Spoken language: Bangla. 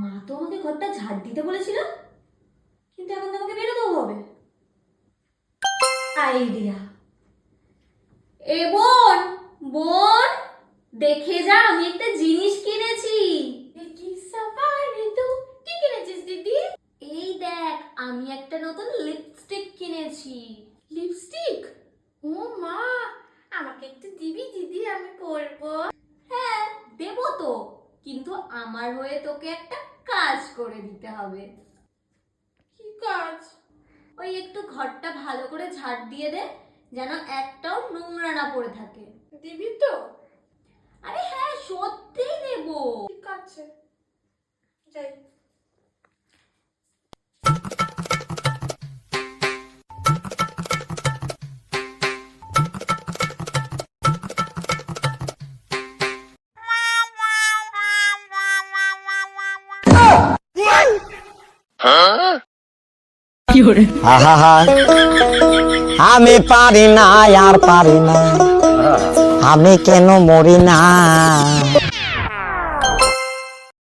মা তো আমাকে ঘরটা ঝাড় দিতে বলেছিল, কিন্তু এখন তো আমাকে বেরোতেও হবে। আইডিয়া। এ বোন, বোন, দেখে যা, আমি একটা জিনিস কিনেছি। কি সাবারে তো কি কিনেছিস দিদি? এই দেখ, আমি একটা নতুন লিপস্টিক কিনেছি। লিপস্টিক? ও মা, আমাকে একটু দিবি দিদি, আমি পরবো। হ্যাঁ দেবো তো, কিন্তু আমার হয়ে তোকে একটা কাজ করে দিতে হবে। কি কাজ? ওই একটু ঘরটা ভালো করে ঝাড় দিয়ে দে, যেন একটাও নোংরা না পড়ে থাকে। দিবি তো? আরে হ্যাঁ, সত্যিই দেবো। ঠিক আছে, যাই। আহা, আমি পারি না আর পারি না, আমি কেন মরি না।